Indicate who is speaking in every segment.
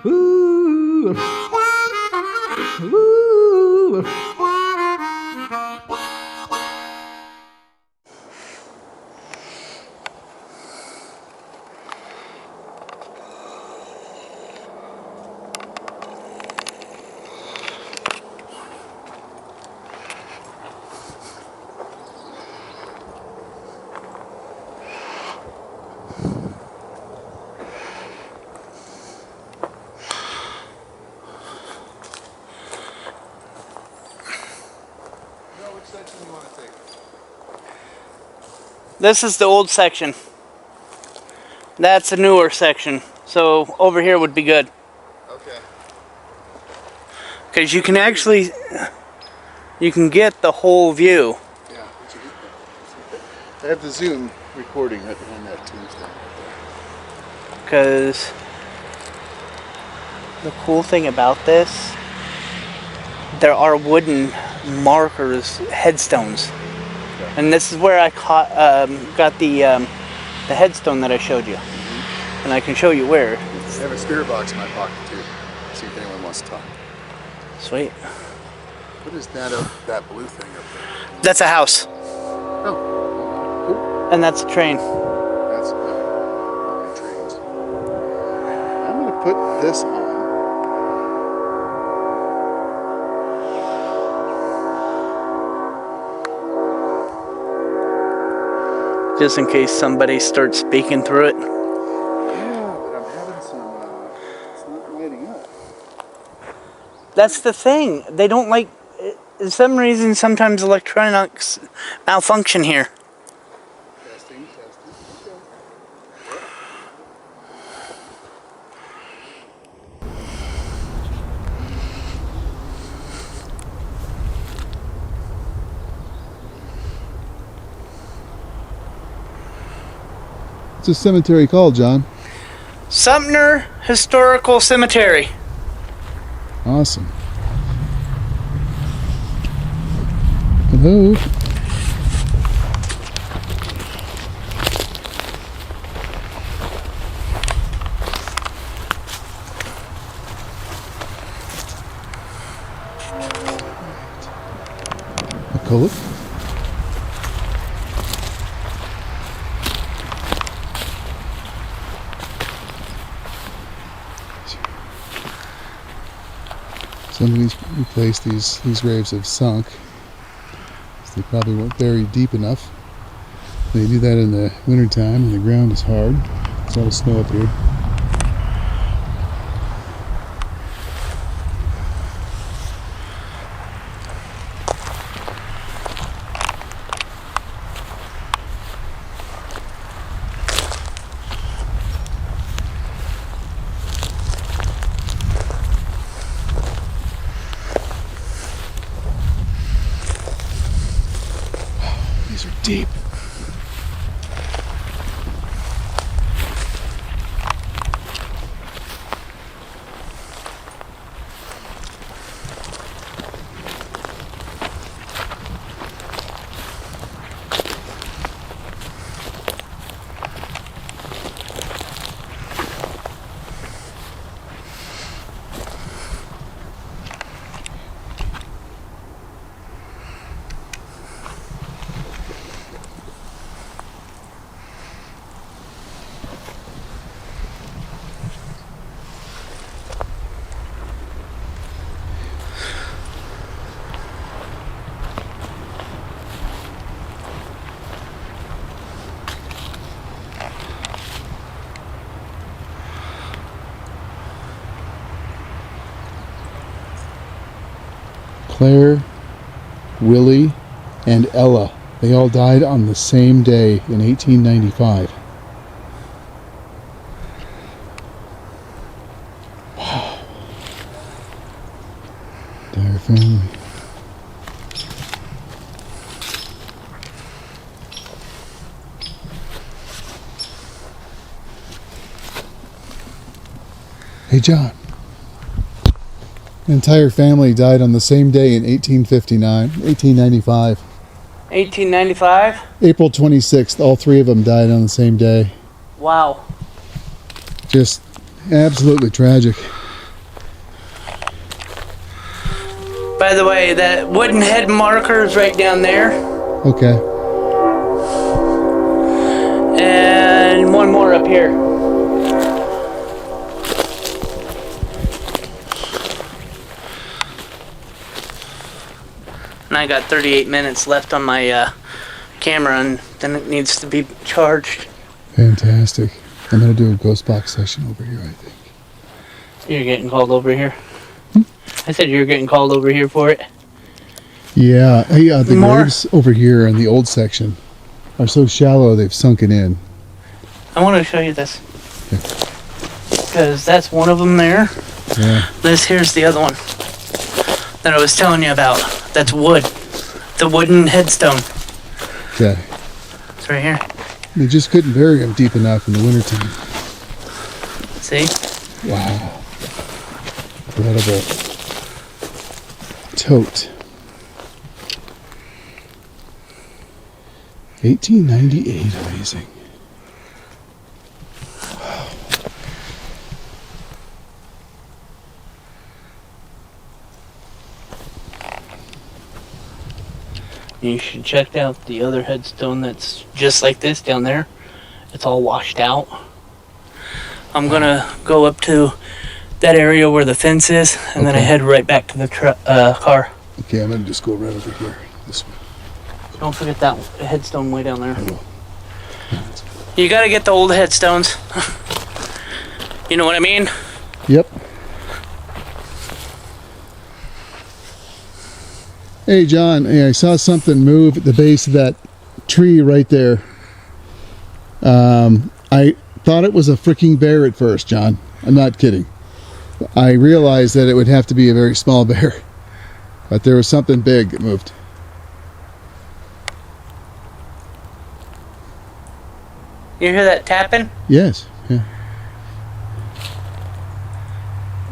Speaker 1: Ooh. Ooh. This is the old section. That's the newer section. So over here would be good.
Speaker 2: Okay.
Speaker 1: Because you can actually, you can get the whole view.
Speaker 2: Yeah. I have the Zoom recording right behind that tombstone.
Speaker 1: Because the cool thing about this, there are wooden markers, headstones. And this is where I got the headstone that I showed you. And I can show you where.
Speaker 2: I have a spirit box in my pocket too. See if anyone wants to talk.
Speaker 1: Sweet.
Speaker 2: What is that that blue thing up there?
Speaker 1: That's a house.
Speaker 2: Oh. Cool.
Speaker 1: And that's a train.
Speaker 2: That's trains. I'm going to put this on.
Speaker 1: Just in case somebody starts speaking through it.
Speaker 2: Yeah, but I'm having some, it's not lighting up.
Speaker 1: That's the thing. They don't like, for some reason, sometimes electronics malfunction here.
Speaker 2: Testing. Okay. What's this cemetery called, John?
Speaker 1: Sumpter Historical Cemetery.
Speaker 2: Awesome. Hello. Call it. Some of these replaced, these graves have sunk. So they probably weren't buried deep enough. They do that in the wintertime when the ground is hard. There's a lot of snow up here. These are deep. Claire, Willie, and Ella. They all died on the same day in 1895. Wow. Entire family. Hey, John. The entire family died on the same day in 1895.
Speaker 1: 1895?
Speaker 2: April 26th, all three of them died on the same day.
Speaker 1: Wow.
Speaker 2: Just absolutely tragic.
Speaker 1: By the way, that wooden head marker is right down there.
Speaker 2: Okay.
Speaker 1: And one more up here. And I got 38 minutes left on my camera, and then it needs to be charged.
Speaker 2: Fantastic. I'm going to do a ghost box session over here, I think.
Speaker 1: You're getting called over here? I said you're getting called over here for it.
Speaker 2: Yeah, the
Speaker 1: More?
Speaker 2: graves over here in the old section are so shallow they've sunken in.
Speaker 1: I want to show you this. Because that's one of them there.
Speaker 2: Yeah.
Speaker 1: This here's the other one that I was telling you about. That's wood. The wooden headstone.
Speaker 2: Okay.
Speaker 1: It's right here.
Speaker 2: They just couldn't bury them deep enough in the wintertime.
Speaker 1: See?
Speaker 2: Wow. Incredible. Tote. 1898. Amazing. Wow.
Speaker 1: You should check out the other headstone that's just like this down there. It's all washed out. I'm gonna go up to that area where the fence is, and then I head right back to the car.
Speaker 2: Okay, I'm gonna just go right over here. This way.
Speaker 1: Don't forget that headstone way down there.
Speaker 2: I will.
Speaker 1: You gotta get the old headstones. You know what I mean?
Speaker 2: Yep. Hey, John. Hey, I saw something move at the base of that tree right there. I thought it was a freaking bear at first, John. I'm not kidding. I realized that it would have to be a very small bear, but there was something big that moved.
Speaker 1: You hear that tapping?
Speaker 2: Yes. Yeah.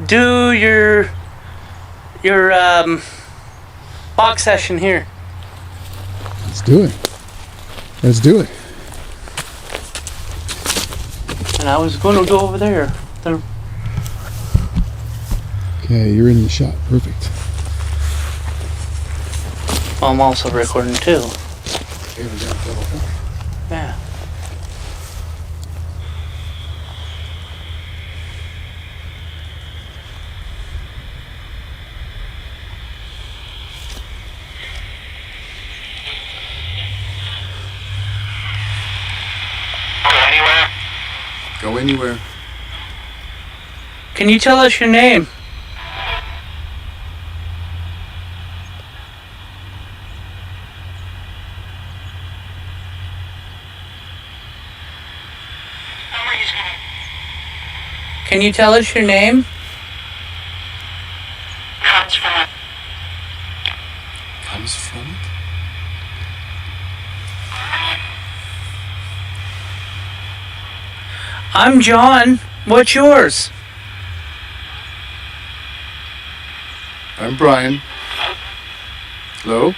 Speaker 1: Do your box session here.
Speaker 2: Let's do it. Let's do it.
Speaker 1: And I was going to go over there.
Speaker 2: Okay, you're in the shot. Perfect.
Speaker 1: Well, I'm also recording too.
Speaker 2: Okay, we got a double.
Speaker 1: Yeah.
Speaker 2: Go anywhere.
Speaker 1: Can you tell us your name? Can you tell us your name?
Speaker 2: Comes from it?
Speaker 1: I'm John. What's yours?
Speaker 2: I'm Brian. Hello?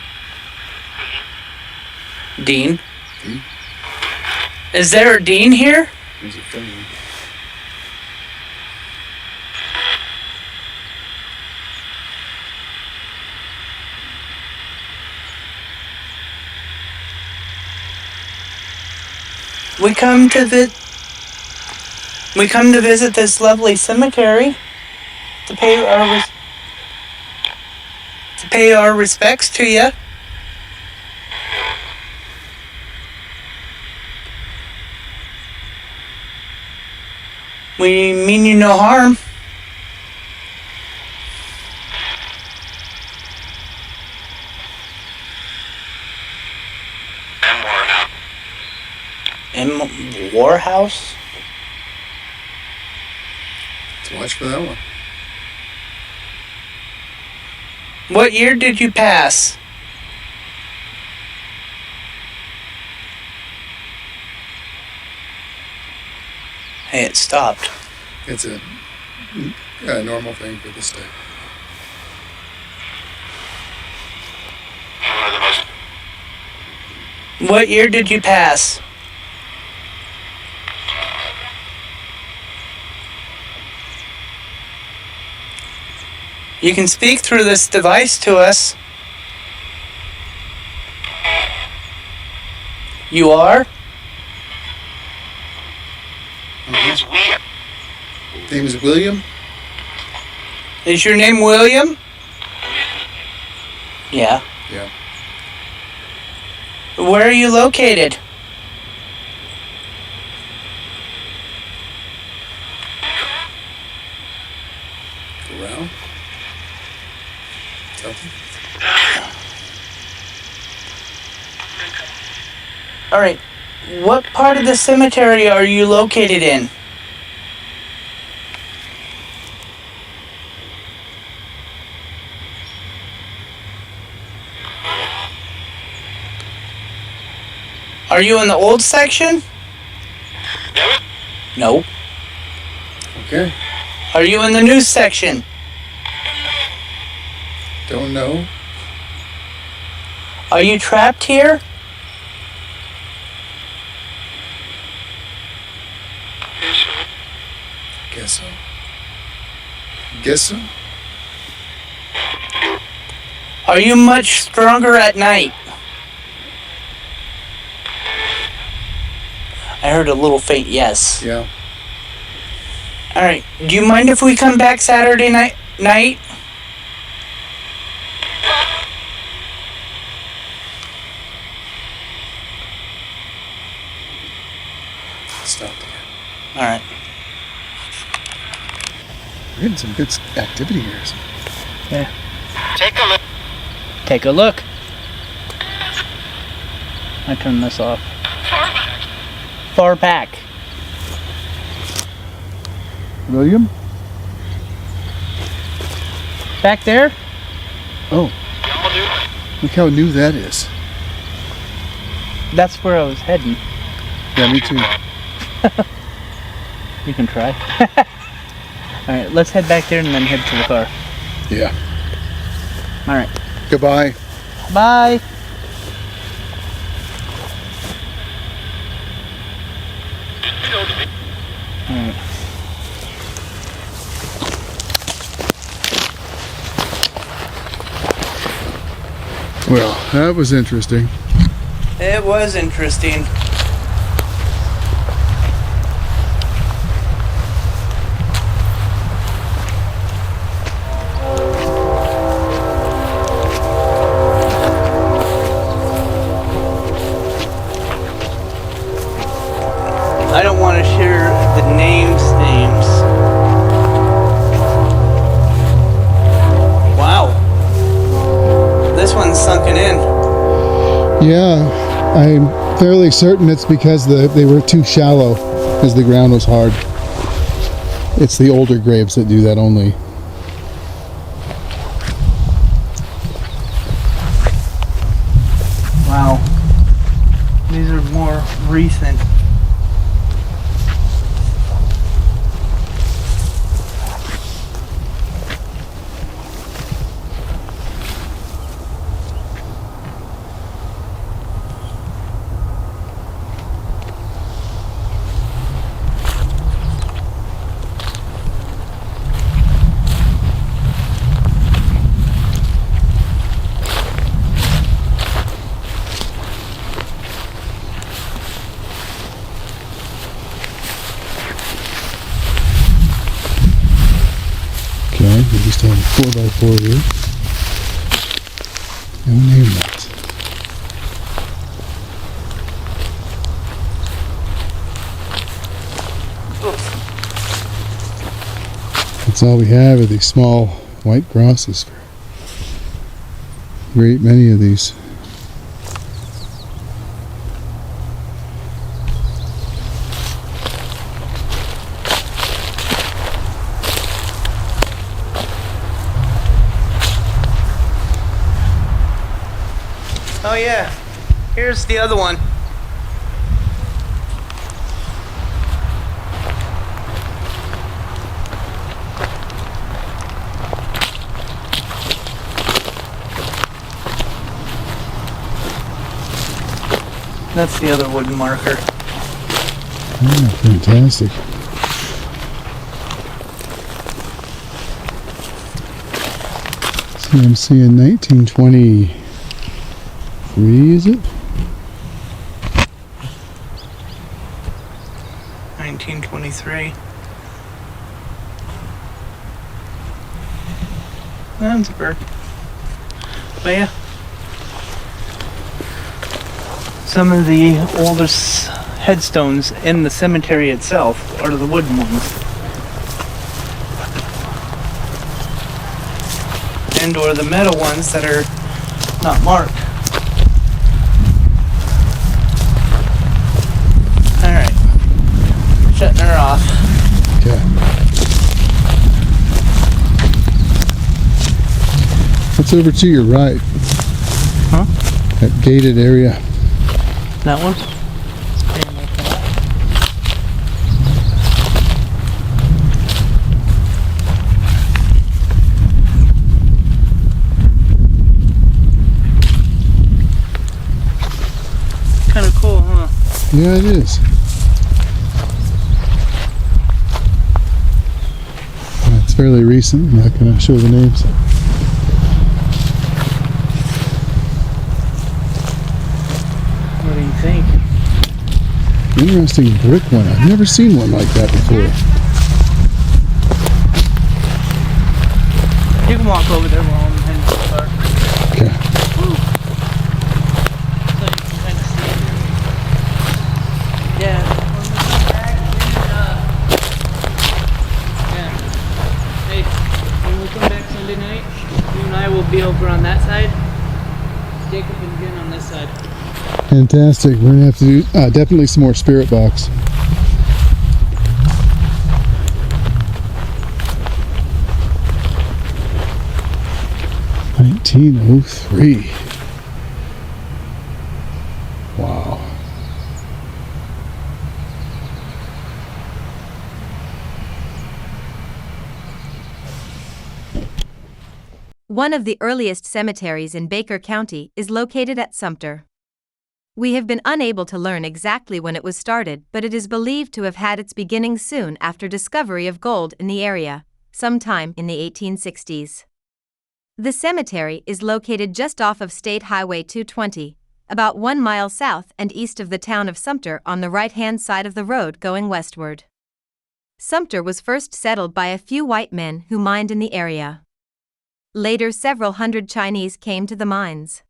Speaker 1: Dean.
Speaker 2: Dean?
Speaker 1: Is there a Dean here?
Speaker 2: There's a phone.
Speaker 1: We come to visit this lovely cemetery to pay our respects to you. We mean you no harm. In Warhouse?
Speaker 2: Let's watch for that one.
Speaker 1: What year did you pass? Hey, it stopped.
Speaker 2: It's a normal thing for this day.
Speaker 1: What year did you pass? You can speak through this device to us. You are?
Speaker 2: His name is William?
Speaker 1: Is your name William? Yeah.
Speaker 2: Yeah.
Speaker 1: Where are you located?
Speaker 2: Around? Something?
Speaker 1: All right. What part of the cemetery are you located in? Are you in the old section? No.
Speaker 2: Okay.
Speaker 1: Are you in the new section?
Speaker 2: Don't know.
Speaker 1: Are you trapped here?
Speaker 2: Guess so. Guess so?
Speaker 1: Are you much stronger at night? I heard a little faint yes.
Speaker 2: Yeah.
Speaker 1: Alright, do you mind if we come back Saturday night?
Speaker 2: Stop there.
Speaker 1: Alright.
Speaker 2: We're getting some good activity here.
Speaker 1: Yeah. Take a look. I turn this off. Far back.
Speaker 2: William?
Speaker 1: Back there?
Speaker 2: Oh. Look how new that is.
Speaker 1: That's where I was heading.
Speaker 2: Yeah, me too.
Speaker 1: You can try. Alright, let's head back there and then head to the car.
Speaker 2: Yeah.
Speaker 1: Alright.
Speaker 2: Goodbye.
Speaker 1: Bye. Alright.
Speaker 2: Well, that was interesting.
Speaker 1: It was interesting. I don't want to share the names. Wow. This one's sunken in.
Speaker 2: Yeah, I'm fairly certain it's because they were too shallow, because the ground was hard. It's the older graves that do that only.
Speaker 1: Wow. These are more recent.
Speaker 2: Okay, we just have a 4x4 here. And we'll name that. That's all we have are these small white crosses for a great many of these.
Speaker 1: Oh yeah, here's the other one. That's the other wooden marker.
Speaker 2: Yeah, fantastic. See, I'm seeing 1923, is it?
Speaker 1: 1923. That's a bird. But yeah. Some of the oldest headstones in the cemetery itself are the wooden ones. And or the metal ones that are not marked. Alright. Shutting her off.
Speaker 2: Okay. What's over to your right?
Speaker 1: Huh?
Speaker 2: That gated area.
Speaker 1: That one? Kind of cool, huh?
Speaker 2: Yeah, it is. It's fairly recent. I'm not going to show the names.
Speaker 1: What do you think?
Speaker 2: Interesting brick one. I've never seen one like that before.
Speaker 1: You can walk over there while I'm heading to the park.
Speaker 2: Okay.
Speaker 1: Woo. So you can kind of see it. Yeah. When we come back, yeah. Hey, when we come back Sunday night, you and I will be over on that side. Jacob and Jen on this side.
Speaker 2: Fantastic. We're going to have to do definitely some more spirit box. (1903). Wow.
Speaker 3: One of the earliest cemeteries in Baker County is located at Sumpter. We have been unable to learn exactly when it was started, but it is believed to have had its beginning soon after discovery of gold in the area, sometime in the 1860s. The cemetery is located just off of State Highway 220, about 1 mile south and east of the town of Sumpter on the right-hand side of the road going westward. Sumpter was first settled by a few white men who mined in the area. Later, several hundred Chinese came to the mines.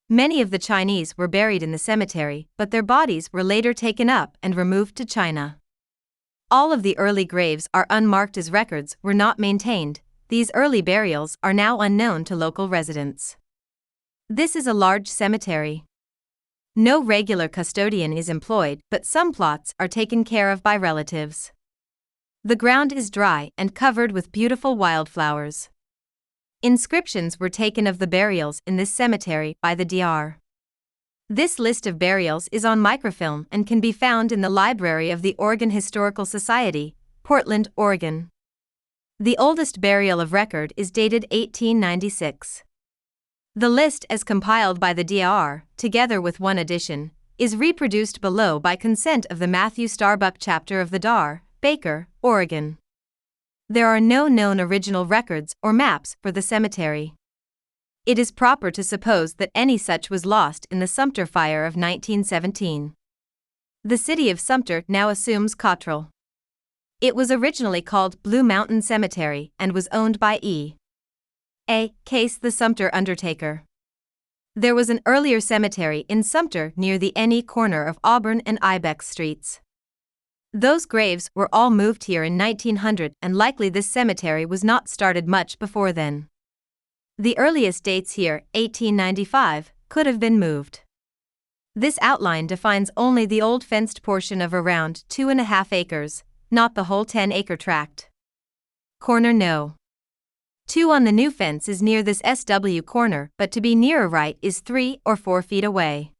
Speaker 3: Many of the Chinese were buried in the cemetery, but their bodies were later taken up and removed to China. All of the early graves are unmarked as records were not maintained. These early burials are now unknown to local residents. This is a large cemetery. No regular custodian is employed, but some plots are taken care of by relatives. The ground is dry and covered with beautiful wildflowers. Inscriptions were taken of the burials in this cemetery by the Dr. This list of burials is on microfilm and can be found in the library of the Oregon Historical Society, Portland, Oregon. The oldest burial of record is dated 1896. The list as compiled by the Dr., together with one addition, is reproduced below by consent of the Matthew Starbuck chapter of the Dr., Baker, Oregon. There are no known original records or maps for the cemetery. It is proper to suppose that any such was lost in the Sumpter fire of 1917. The city of Sumpter now assumes Cottrell. It was originally called Blue Mountain Cemetery and was owned by E. A. Case the Sumpter Undertaker. There was an earlier cemetery in Sumpter near the NE corner of Auburn and Ibex Streets. Those graves were all moved here in 1900 and likely this cemetery was not started much before then. The earliest dates here, 1895, could have been moved. This outline defines only the old fenced portion of around 2.5 acres, not the whole 10-acre tract. Corner No. 2 on the new fence is near this SW corner, but to be nearer right is 3 or 4 feet away.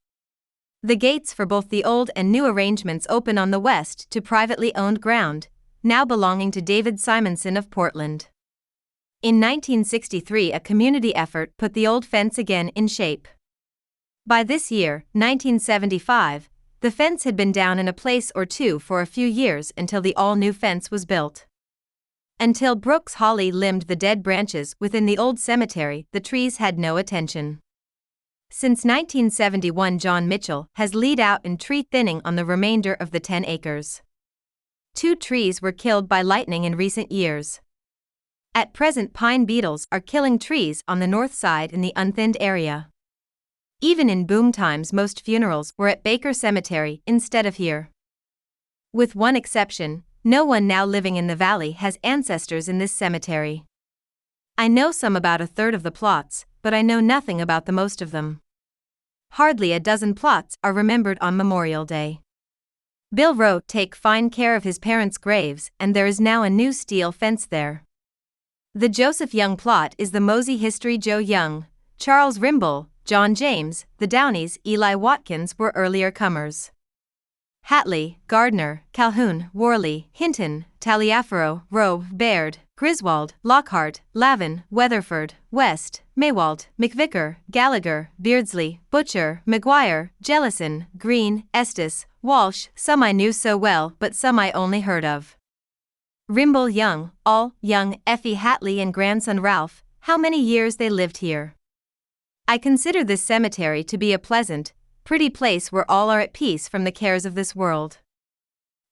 Speaker 3: The gates for both the old and new arrangements open on the west to privately owned ground, now belonging to David Simonson of Portland. In 1963, a community effort put the old fence again in shape. By this year, 1975, the fence had been down in a place or two for a few years until the all-new fence was built. Until Brooks Hawley limbed the dead branches within the old cemetery, the trees had no attention. Since 1971, John Mitchell has lead out in tree thinning on the remainder of the 10 acres. 2 trees were killed by lightning in recent years. At present, pine beetles are killing trees on the north side in the unthinned area. Even in boom times, most funerals were at Baker Cemetery instead of here. With one exception, no one now living in the valley has ancestors in this cemetery. I know some about a third of the plots, but I know nothing about the most of them. Hardly a dozen plots are remembered on Memorial Day. Bill wrote, "Take fine care of his parents' graves, and there is now a new steel fence there." The Joseph Young plot is the Mosey history. Joe Young, Charles Rimble, John James, the Downeys, Eli Watkins were earlier comers. Hatley, Gardner, Calhoun, Worley, Hinton, Taliaferro, Rowe, Baird, Griswold, Lockhart, Lavin, Weatherford, West, Maywald, McVicker, Gallagher, Beardsley, Butcher, McGuire, Jellison, Green, Estes, Walsh, some I knew so well but some I only heard of. Rimble Young, all, Young, Effie Hatley and grandson Ralph, how many years they lived here. I consider this cemetery to be a pleasant, pretty place where all are at peace from the cares of this world.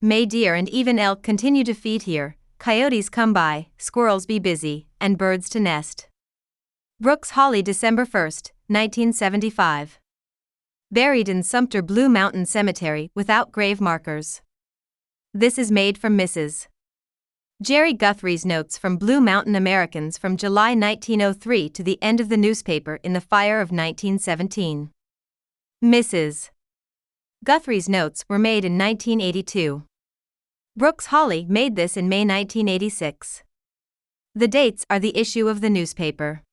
Speaker 3: May deer and even elk continue to feed here, coyotes come by, squirrels be busy, and birds to nest. Brooks Hawley, December 1, 1975. Buried in Sumpter Blue Mountain Cemetery without grave markers. This is made from Mrs. Jerry Guthrie's notes from Blue Mountain Americans from July 1903 to the end of the newspaper in the fire of 1917. Mrs. Guthrie's notes were made in 1982. Brooks Hawley made this in May 1986. The dates are the issue of the newspaper.